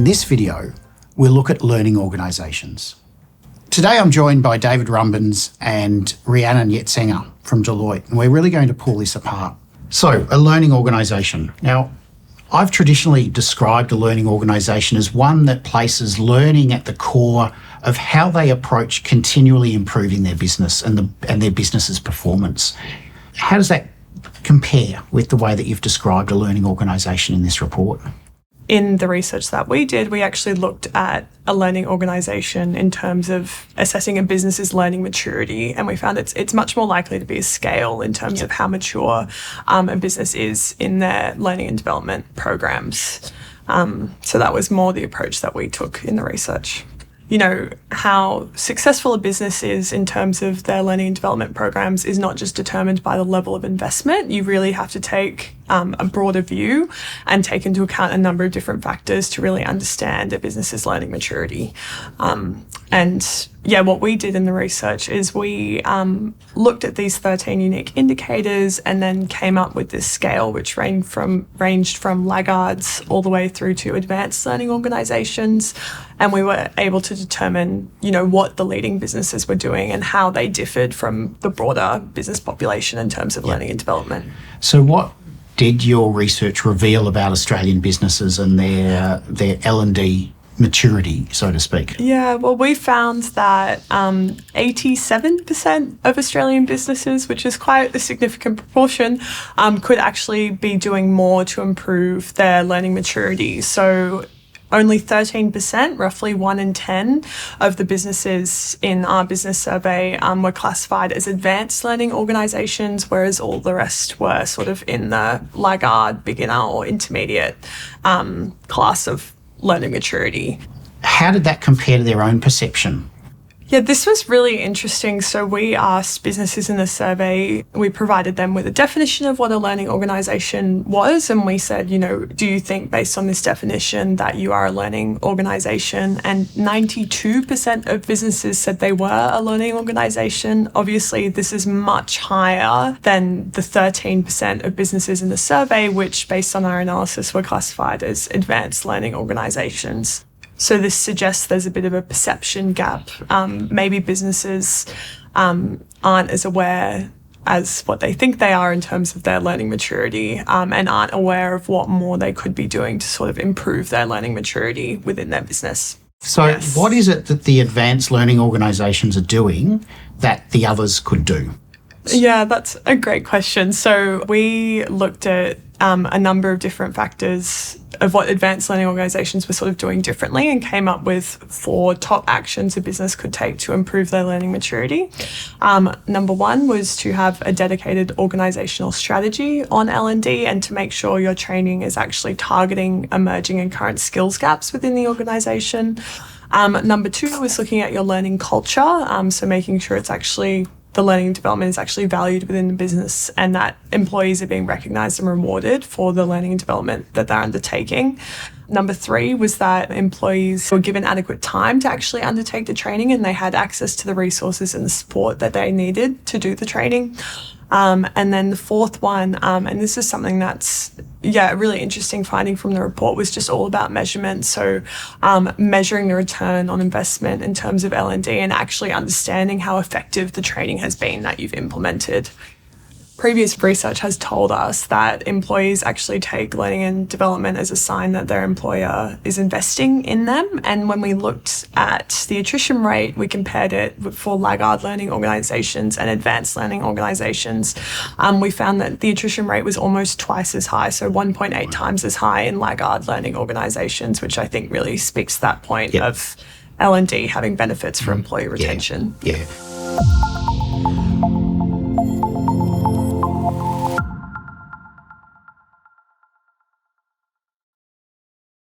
this video, we'll look at learning organisations. Today I'm joined by David Rumbens and Rhiannon Yetsenger from Deloitte, and we're really going to pull this apart. So, a learning organisation. Now, I've traditionally described a learning organisation as one that places learning at the core of how they approach continually improving their business and their business's performance. How does that compare with the way that you've described a learning organisation in this report? In the research that we did, we actually looked at a learning organisation in terms of assessing a business's learning maturity, and we found it's much more likely to be a scale in terms of how mature a business is in their learning and development programs. So that was more the approach that we took in the research. You know, how successful a business is in terms of their learning and development programs is not just determined by the level of investment. You really have to take a broader view and take into account a number of different factors to really understand a business's learning maturity. What we did in the research is we looked at these 13 unique indicators and then came up with this scale which ranged from laggards all the way through to advanced learning organisations. And we were able to determine, what the leading businesses were doing and how they differed from the broader business population in terms of learning and development. So what did your research reveal about Australian businesses and their L&D maturity, so to speak? Yeah, well, we found that 87% of Australian businesses, which is quite a significant proportion, could actually be doing more to improve their learning maturity. So only 13%, roughly 1 in 10 of the businesses in our business survey were classified as advanced learning organisations, whereas all the rest were sort of in the laggard, beginner or intermediate class of learning maturity. How did that compare to their own perception? Yeah, this was really interesting. So we asked businesses in the survey, we provided them with a definition of what a learning organisation was, and we said, do you think based on this definition that you are a learning organisation? And 92% of businesses said they were a learning organisation. Obviously, this is much higher than the 13% of businesses in the survey, which based on our analysis were classified as advanced learning organisations. So this suggests there's a bit of a perception gap. Maybe businesses aren't as aware as what they think they are in terms of their learning maturity, and aren't aware of what more they could be doing to sort of improve their learning maturity within their business. So What is it that the advanced learning organisations are doing that the others could do? Yeah, that's a great question. So we looked at a number of different factors of what advanced learning organisations were sort of doing differently and came up with 4 top actions a business could take to improve their learning maturity. Number 1 was to have a dedicated organisational strategy on L&D and to make sure your training is actually targeting emerging and current skills gaps within the organisation. Number 2 was looking at your learning culture, so making sure the learning and development is actually valued within the business and that employees are being recognised and rewarded for the learning and development that they're undertaking. Number 3 was that employees were given adequate time to actually undertake the training and they had access to the resources and the support that they needed to do the training. And then the 4th one, and this is something that's a really interesting finding from the report, was just all about measurement. So measuring the return on investment in terms of L&D and actually understanding how effective the training has been that you've implemented. Previous research has told us that employees actually take learning and development as a sign that their employer is investing in them. And when we looked at the attrition rate, we compared it for laggard learning organisations and advanced learning organisations. We found that the attrition rate was almost twice as high, so 1.8 times as high in laggard learning organisations, which I think really speaks to that point of L&D having benefits for employee retention. Yeah.